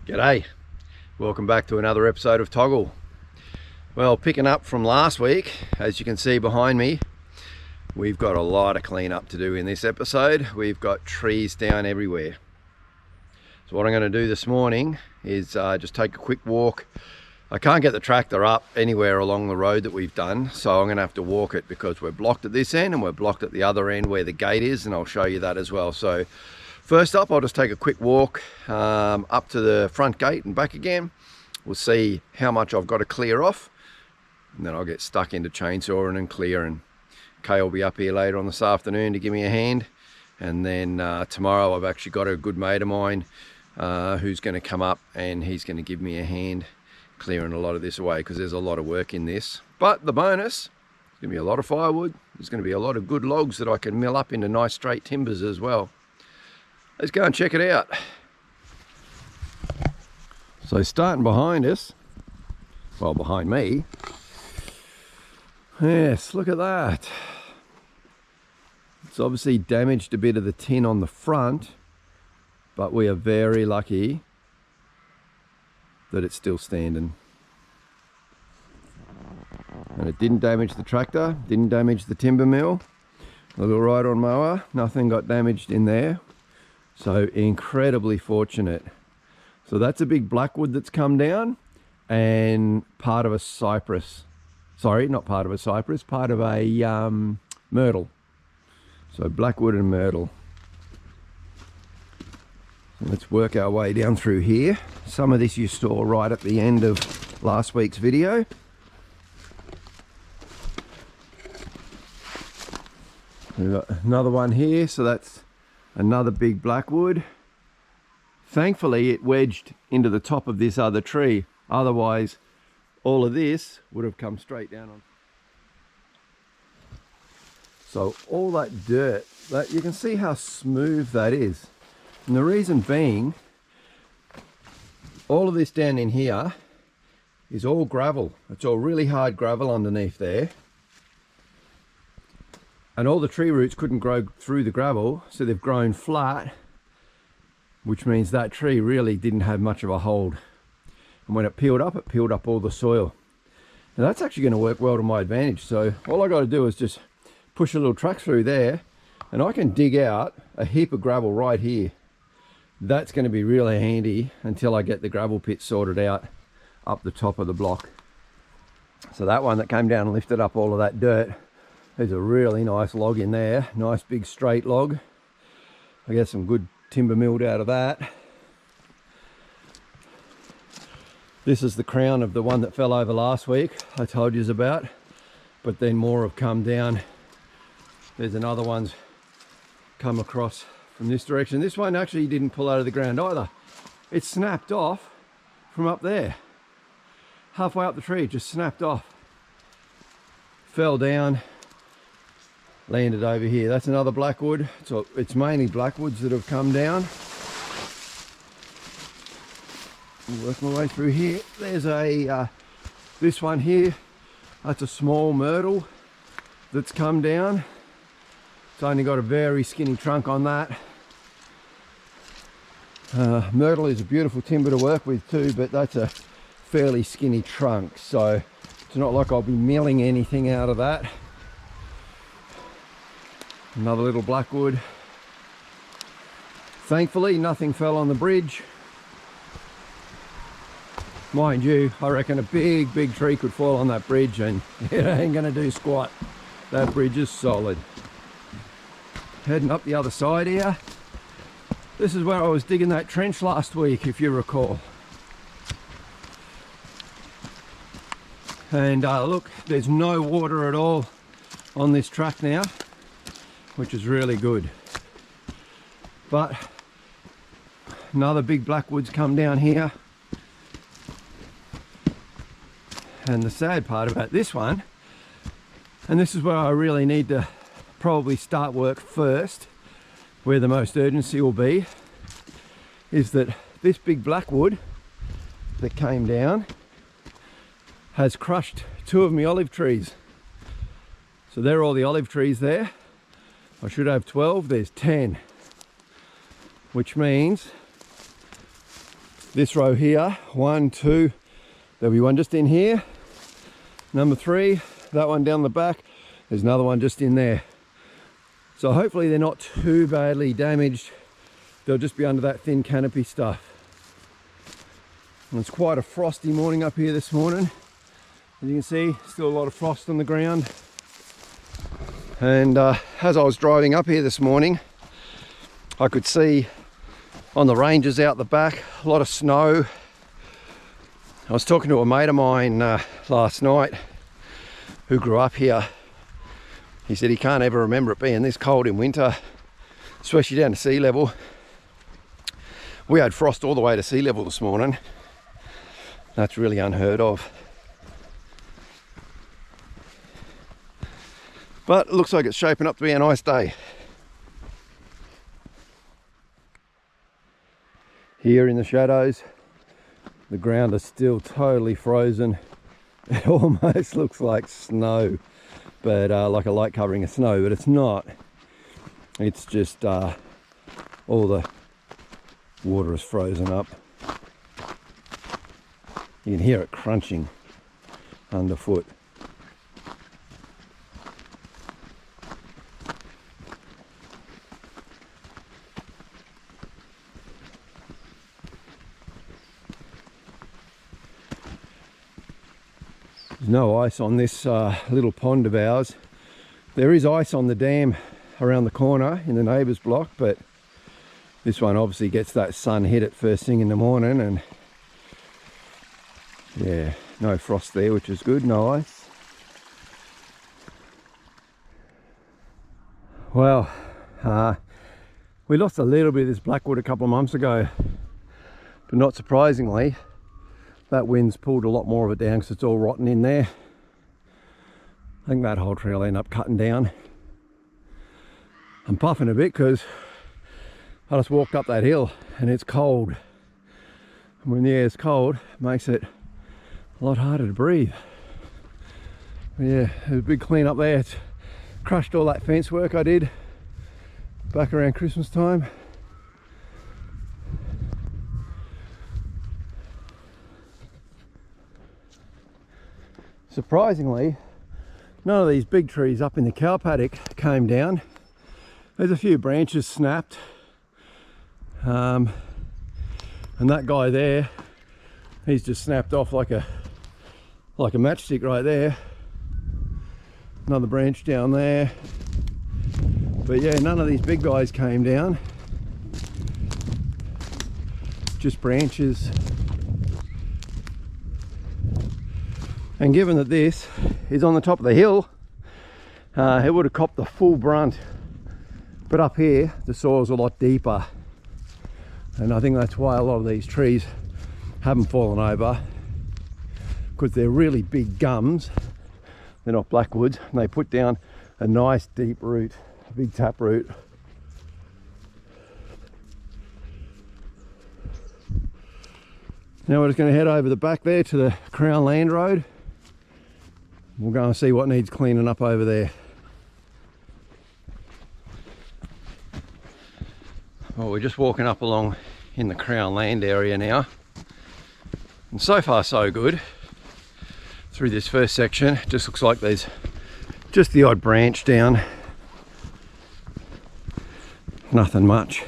G'day, welcome back to another episode of TOGL. Well, picking up from last week, as you can see behind me, we've got a lot of cleanup to do in this episode. We've got trees down everywhere. So what I'm going to do this morning is just take a quick walk. I can't get the tractor up anywhere along the road that we've done, so I'm going to have to walk it because we're blocked at this end and we're blocked at the other end where the gate is, and I'll show you that as well. So first up, I'll just take a quick walk up to the front gate and back again. We'll see how much I've got to clear off, and then I'll get stuck into chainsawing and clearing. Kay will be up here later on this afternoon to give me a hand, and then tomorrow I've actually got a good mate of mine who's going to come up and he's going to give me a hand clearing a lot of this away because there's a lot of work in this. But the bonus, there's going to be a lot of firewood. There's going to be a lot of good logs that I can mill up into nice straight timbers as well. Let's go and check it out. So starting behind us, well, behind me, yes, look at that. It's obviously damaged a bit of the tin on the front, but we are very lucky that it's still standing. And it didn't damage the tractor, didn't damage the timber mill. The little ride-on mower, nothing got damaged in there. So incredibly fortunate. So that's a big blackwood that's come down and part of a cypress. Sorry, not part of a cypress, part of a myrtle. So blackwood and myrtle. Let's work our way down through here. Some of this you saw right at the end of last week's video. We've got another one here, so that's another big blackwood. Thankfully it wedged into the top of this other tree, otherwise all of this would have come straight down on. So all that dirt, that you can see how smooth that is. And the reason being, all of this down in here is all gravel. It's all really hard gravel underneath there. And all the tree roots couldn't grow through the gravel, so they've grown flat, which means that tree really didn't have much of a hold. And when it peeled up all the soil. Now that's actually going to work well to my advantage. So all I got to do is just push a little track through there, and I can dig out a heap of gravel right here. That's going to be really handy until I get the gravel pit sorted out up the top of the block. So that one that came down and lifted up all of that dirt, there's a really nice log in there, nice big straight log. I get some good timber milled out of that. This is the crown of the one that fell over last week I told you about, but then more have come down. There's another one's come across from this direction. This one actually didn't pull out of the ground either. It snapped off from up there. Halfway up the tree, it just snapped off. Fell down, landed over here. That's another blackwood. So it's mainly blackwoods that have come down. I'll work my way through here. There's a this one here. That's a small myrtle that's come down. It's only got a very skinny trunk on that. Myrtle is a beautiful timber to work with too, but that's a fairly skinny trunk, so it's not like I'll be milling anything out of that. Another little blackwood. Thankfully nothing fell on the bridge. Mind you, I reckon a big tree could fall on that bridge and it ain't gonna do squat. That bridge is solid. Heading up the other side here. This is where I was digging that trench last week, if you recall. And look, there's no water at all on this track now, which is really good. But another big blackwood's come down here. And the sad part about this one, and this is where I really need to probably start work first, where the most urgency will be, is that this big blackwood that came down has crushed two of my olive trees. So there are all the olive trees there. I should have 12, there's 10, which means this row here, 1, 2, there'll be one just in here. Number 3, that one down the back, there's another one just in there. So hopefully they're not too badly damaged. They'll just be under that thin canopy stuff. And it's quite a frosty morning up here this morning. As you can see, still a lot of frost on the ground. And as I was driving up here this morning, I could see on the ranges out the back a lot of snow. I was talking to a mate of mine last night who grew up here. He said he can't ever remember it being this cold in winter, especially down to sea level. We had frost all the way to sea level this morning. That's really unheard of. But it looks like it's shaping up to be a nice day. Here in the shadows, the ground is still totally frozen. It almost looks like snow, but like a light covering of snow, but it's not. It's just all the water is frozen up. You can hear it crunching underfoot. There's no ice on this little pond of ours. There is ice on the dam around the corner in the neighbour's block, but this one obviously gets that sun hit it first thing in the morning, and yeah, no frost there, which is good, no ice. Well, we lost a little bit of this blackwood a couple of months ago, but not surprisingly, that wind's pulled a lot more of it down because it's all rotten in there. I think that whole tree will end up cutting down. I'm puffing a bit because I just walked up that hill and it's cold. And when the air's cold, it makes it a lot harder to breathe. But yeah, there's a big clean up there. It's crushed all that fence work I did back around Christmas time. Surprisingly, none of these big trees up in the cow paddock came down. There's a few branches snapped. And that guy there, he's just snapped off like a matchstick right there. Another branch down there. But yeah, none of these big guys came down. Just branches. And given that this is on the top of the hill, it would have copped the full brunt. But up here, the soil's a lot deeper. And I think that's why a lot of these trees haven't fallen over, because they're really big gums. They're not blackwoods, and they put down a nice deep root, a big tap root. Now we're just going to head over the back there to the Crown Land Road. We'll go and see what needs cleaning up over there. Well, we're just walking up along in the Crown Land area now. And so far so good. Through this first section, it just looks like there's just the odd branch down. Nothing much.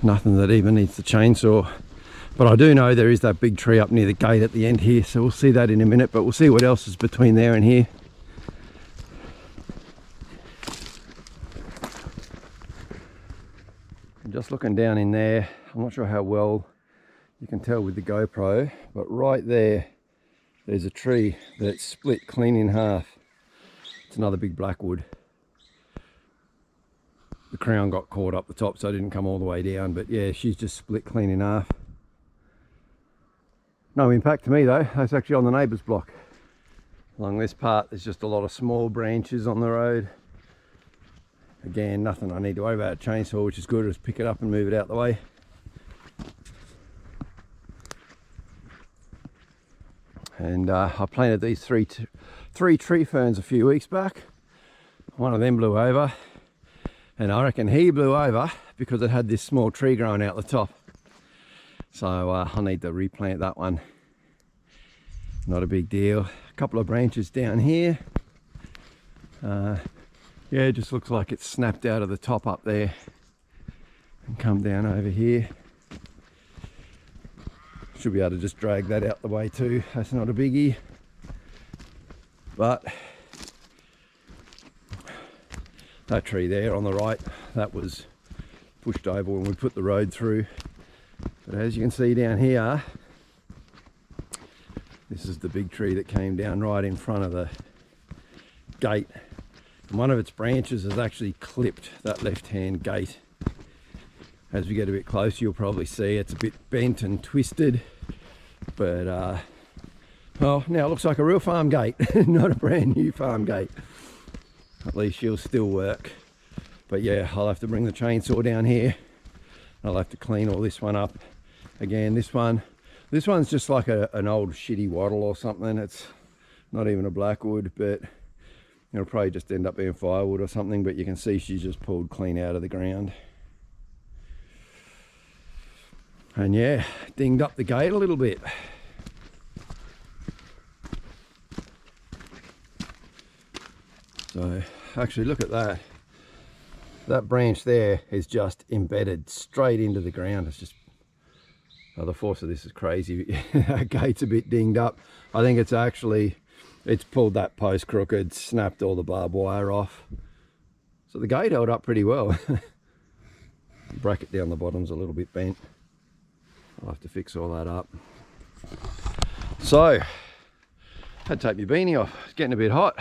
Nothing that even needs the chainsaw. But I do know there is that big tree up near the gate at the end here, so we'll see that in a minute, but we'll see what else is between there and here. And just looking down in there, I'm not sure how well you can tell with the GoPro, but right there, there's a tree that's split clean in half. It's another big blackwood. The crown got caught up the top, so it didn't come all the way down, but yeah, she's just split clean in half. No impact to me though, that's actually on the neighbour's block. Along this part, there's just a lot of small branches on the road. Again, nothing I need to worry about. A chainsaw, which is good, just pick it up and move it out the way. And I planted these three tree ferns a few weeks back. One of them blew over, and I reckon he blew over because it had this small tree growing out the top. So I'll need to replant that one. Not a big deal. A couple of branches down here. Yeah, it just looks like it's snapped out of the top up there and come down over here. Should be able to just drag that out the way too. That's not a biggie. But that tree there on the right, that was pushed over when we put the road through. But as you can see down here, this is the big tree that came down right in front of the gate. And one of its branches has actually clipped that left-hand gate. As we get a bit closer, you'll probably see it's a bit bent and twisted. But, well, now it looks like a real farm gate, not a brand new farm gate. At least she'll still work. But yeah, I'll have to bring the chainsaw down here. I'll have to clean all this one up. Again, this one's just like an old shitty wattle or something. It's not even a blackwood, but it'll probably just end up being firewood or something. But you can see she's just pulled clean out of the ground. And yeah, dinged up the gate a little bit. So actually look at that. That branch there is just embedded straight into the ground. It's just, oh, the force of this is crazy. That gate's a bit dinged up. I think it's pulled that post crooked, snapped all the barbed wire off. So the gate held up pretty well. The bracket down the bottom's a little bit bent. I'll have to fix all that up. So, had to take my beanie off. It's getting a bit hot.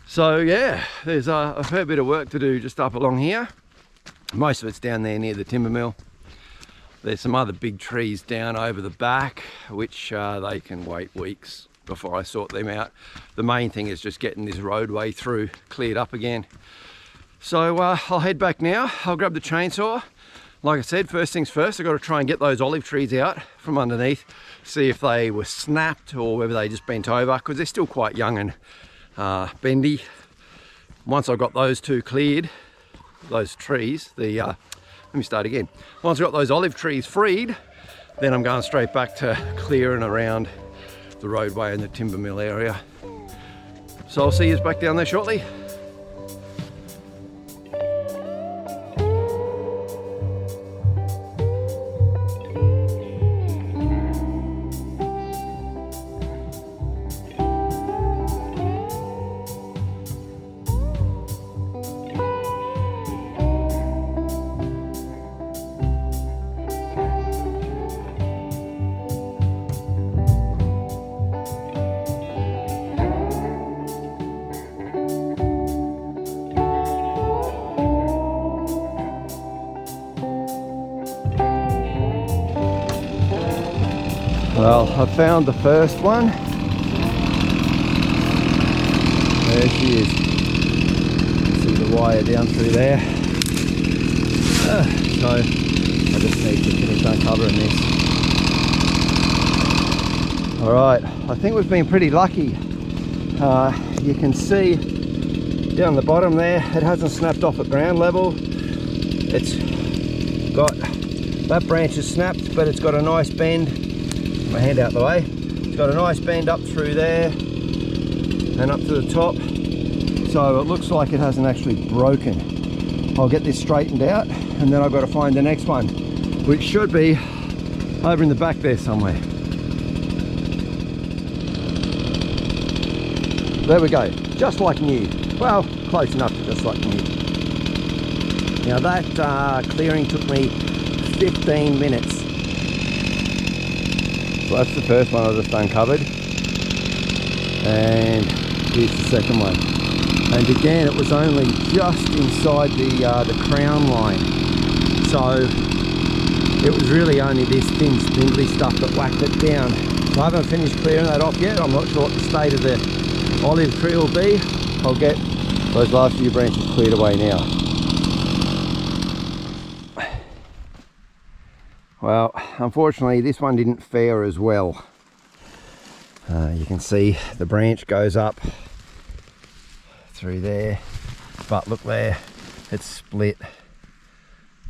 So yeah, there's a fair bit of work to do just up along here. Most of it's down there near the timber mill. There's some other big trees down over the back, which they can wait weeks before I sort them out. The main thing is just getting this roadway through cleared up again. So I'll head back now. I'll grab the chainsaw. Like I said, first things first, I've got to try and get those olive trees out from underneath, see if they were snapped or whether they just bent over, because they're still quite young and bendy. Once I've got those two cleared, those trees, let me start again. Once I've got those olive trees freed, then I'm going straight back to clearing around the roadway in the timber mill area. So I'll see you back down there shortly. Well, I found the first one. There she is. See the wire down through there. So I just need to finish uncovering this. Alright, I think we've been pretty lucky. You can see down the bottom there, it hasn't snapped off at ground level. It's got, that branch is snapped, but it's got a nice bend. My hand out the way. It's got a nice bend up through there and up to the top, so it looks like it hasn't actually broken. I'll get this straightened out and then I've got to find the next one, which should be over in the back there somewhere. There we go, just like new. Well, close enough to just like new. Now that clearing took me 15 minutes. So that's the first one I just uncovered, and here's the second one. And again, it was only just inside the crown line, so it was really only this thin spindly stuff that whacked it down. So I haven't finished clearing that off yet. I'm not sure what the state of the olive tree will be. I'll get those last few branches cleared away now. Well, unfortunately this one didn't fare as well. You can see the branch goes up through there, but look there, it's split.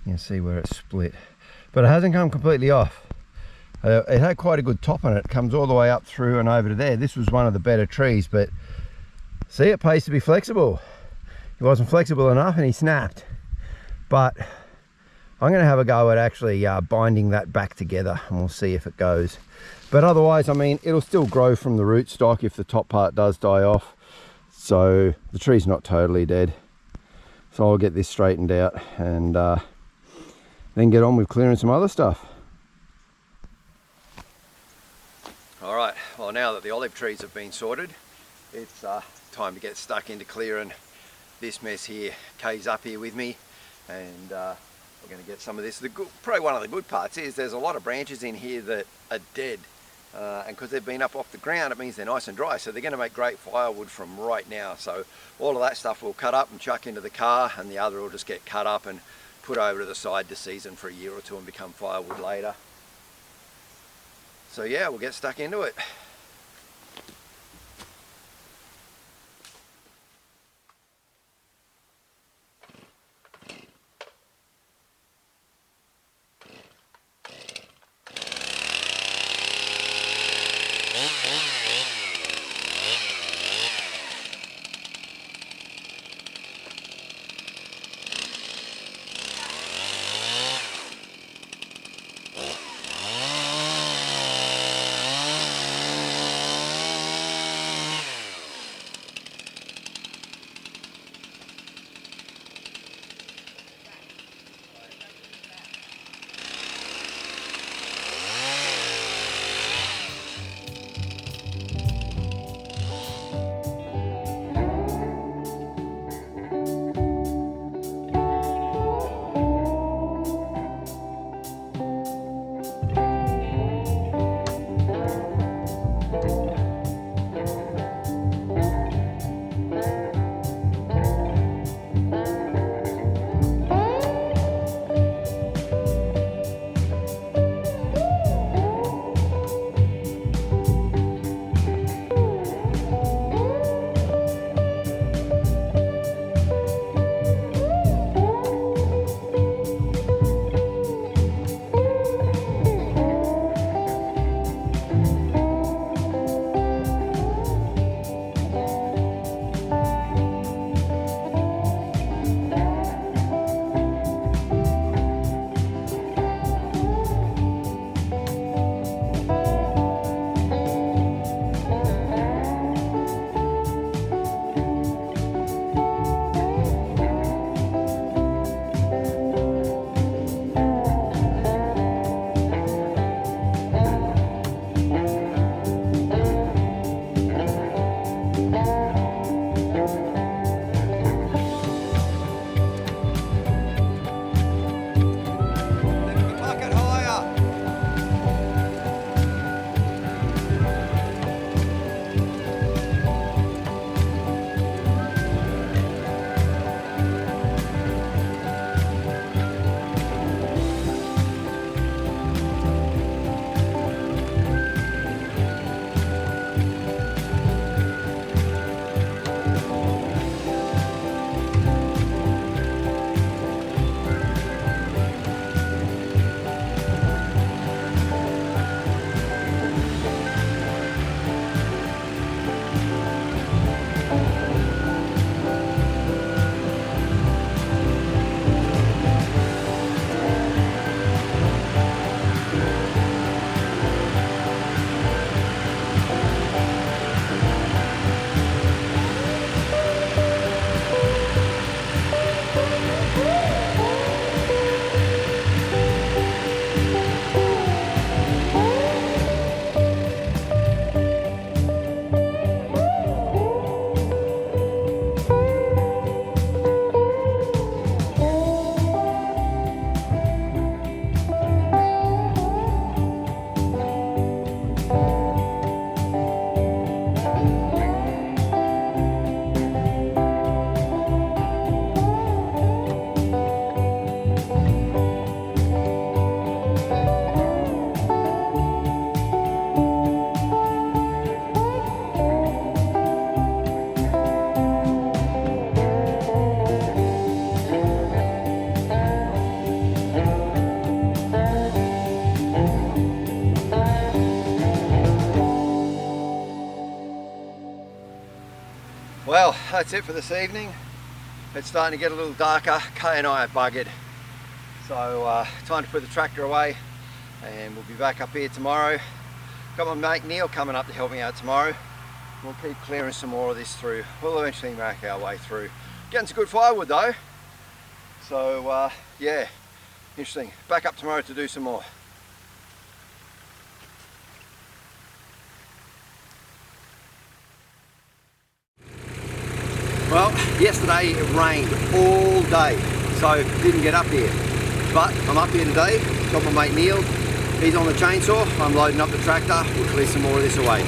You can see where it's split. but it hasn't come completely off. It had quite a good top on it. It comes all the way up through and over to there. This was one of the better trees, but see, it pays to be flexible. He wasn't flexible enough and he snapped. But I'm going to have a go at actually binding that back together, and we'll see if it goes. But otherwise, I mean, it'll still grow from the rootstock if the top part does die off. So the tree's not totally dead. So I'll get this straightened out and then get on with clearing some other stuff. All right, well, now that the olive trees have been sorted, it's time to get stuck into clearing this mess here. Kay's up here with me, and we're going to get some of this. Probably one of the good parts is there's a lot of branches in here that are dead, and because they've been up off the ground, it means they're nice and dry, so they're going to make great firewood from right now. So all of that stuff we'll cut up and chuck into the car, and the other will just get cut up and put over to the side to season for a year or two and become firewood later. So yeah, we'll get stuck into it. that's it for this evening. It's starting to get a little darker. Kay and I are buggered. So time to put the tractor away and we'll be back up here tomorrow. Got my mate Neil coming up to help me out tomorrow. We'll keep clearing some more of this through. We'll eventually make our way through. Getting some good firewood though. So yeah, interesting. Back up tomorrow to do some more. Well, yesterday it rained all day, so didn't get up here. But I'm up here today, got my mate Neil. He's on the chainsaw, I'm loading up the tractor, we'll clear some more of this away.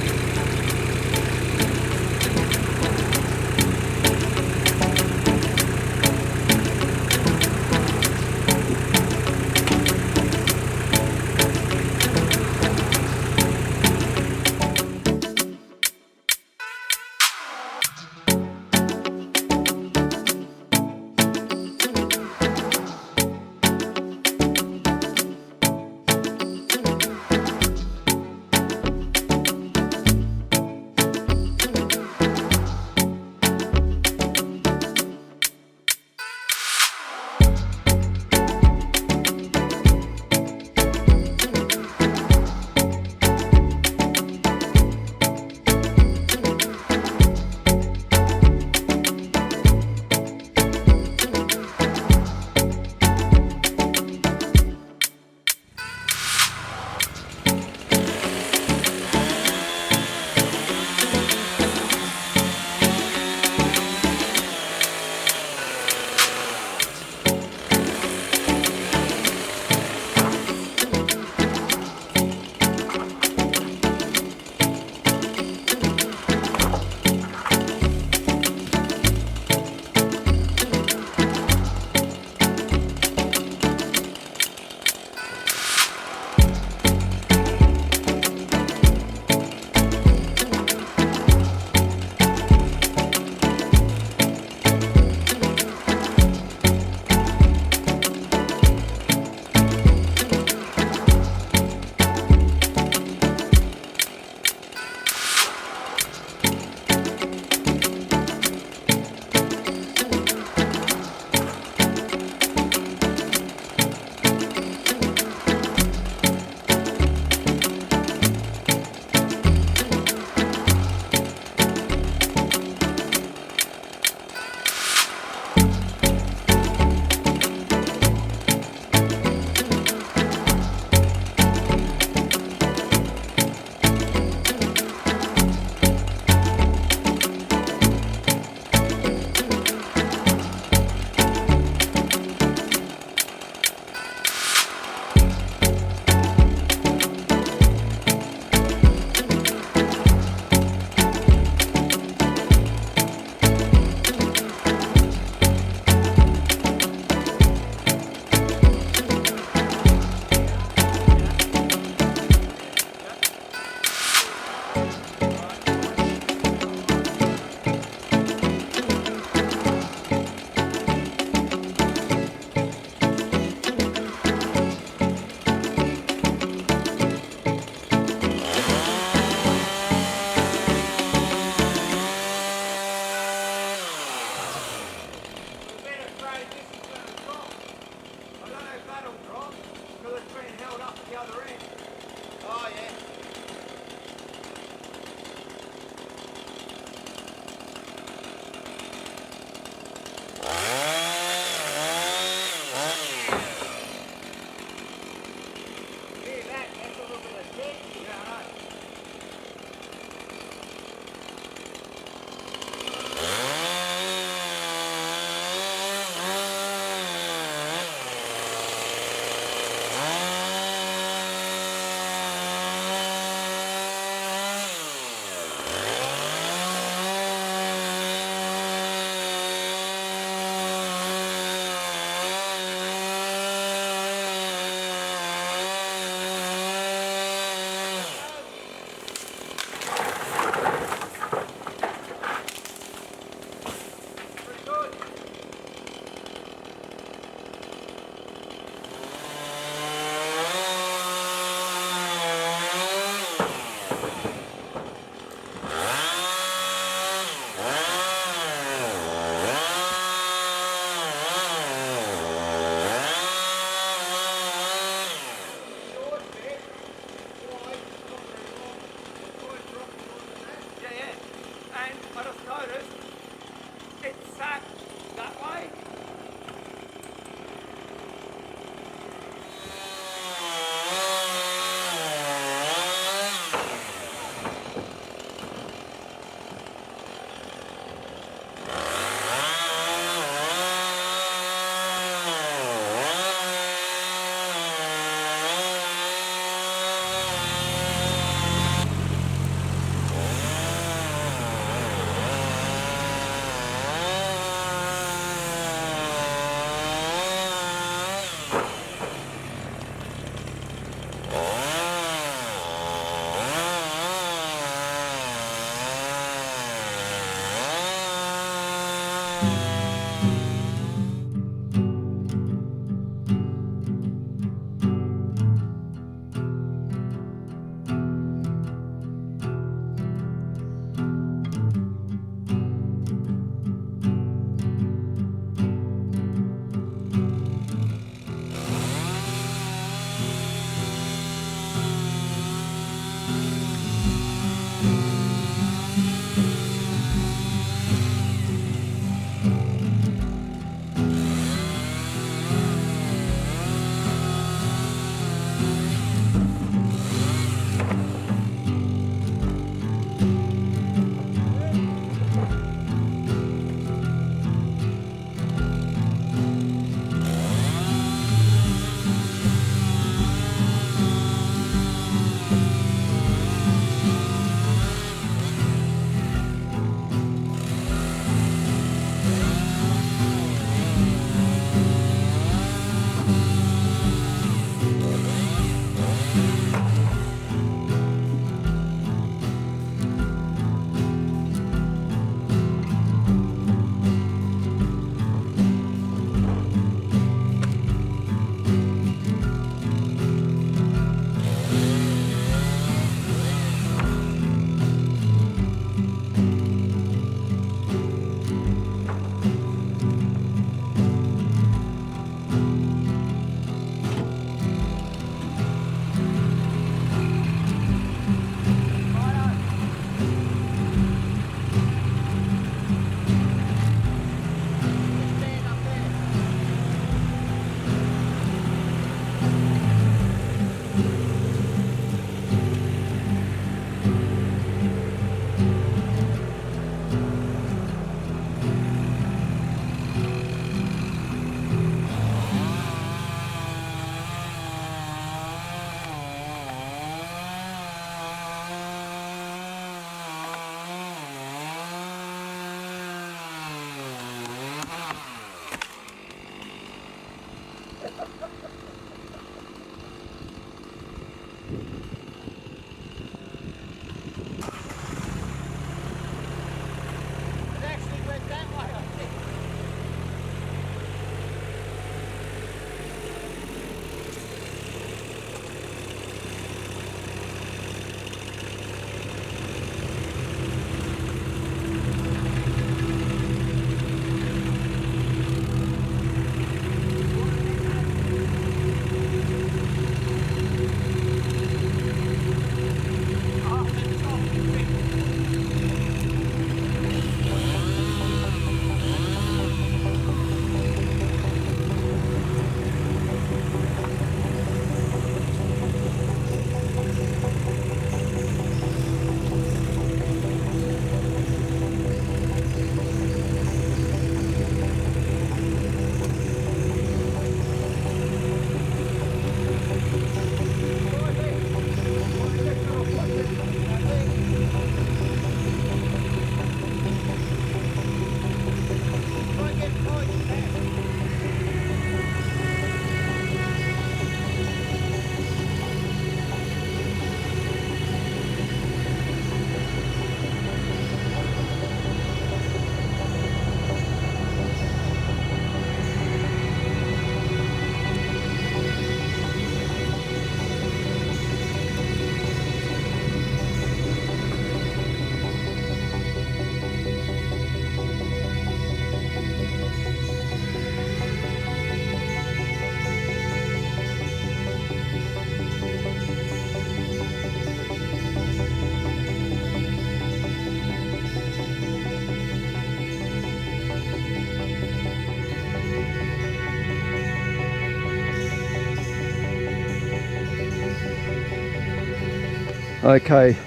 Okay,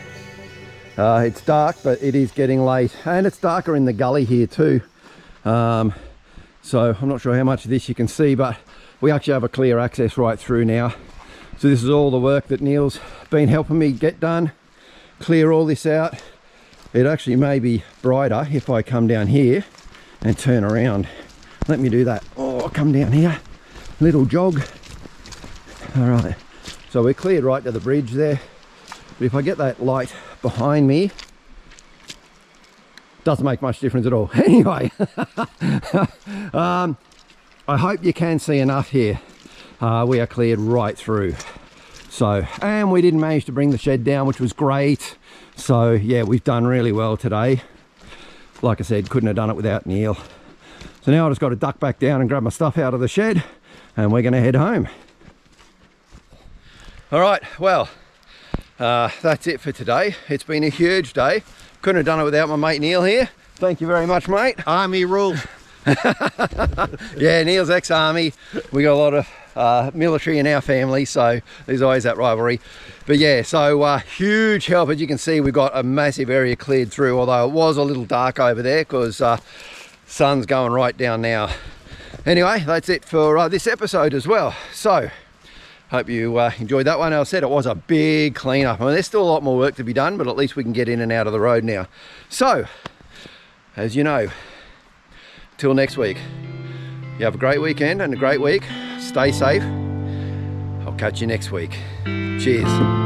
it's dark, but it is getting late, and it's darker in the gully here too. So I'm not sure how much of this you can see, but we actually have a clear access right through now. So this is all the work that Neil's been helping me get done, clear all this out. It actually may be brighter if I come down here and turn around. Let me do that. Oh, I'll come down here, little jog. All right, so we're cleared right to the bridge there. But if I get that light behind me, doesn't make much difference at all. Anyway, I hope you can see enough here. We are cleared right through. So, and we didn't manage to bring the shed down, which was great. So yeah, we've done really well today. Like I said, couldn't have done it without Neil. So now I just got to duck back down and grab my stuff out of the shed, and we're going to head home. All right, well, that's it for today. It's been a huge day. Couldn't have done it without my mate Neil here. Thank you very much, mate. Army rules. Yeah, Neil's ex-army. We got a lot of military in our family, so there's always that rivalry. But yeah, so huge help. As you can see, we've got a massive area cleared through, although it was a little dark over there because sun's going right down now. Anyway, that's it for this episode as well. So hope you enjoyed that one. As I said, it was a big cleanup. I mean, there's still a lot more work to be done, but at least we can get in and out of the road now. So, as you know, till next week, you have a great weekend and a great week. Stay safe. I'll catch you next week. Cheers.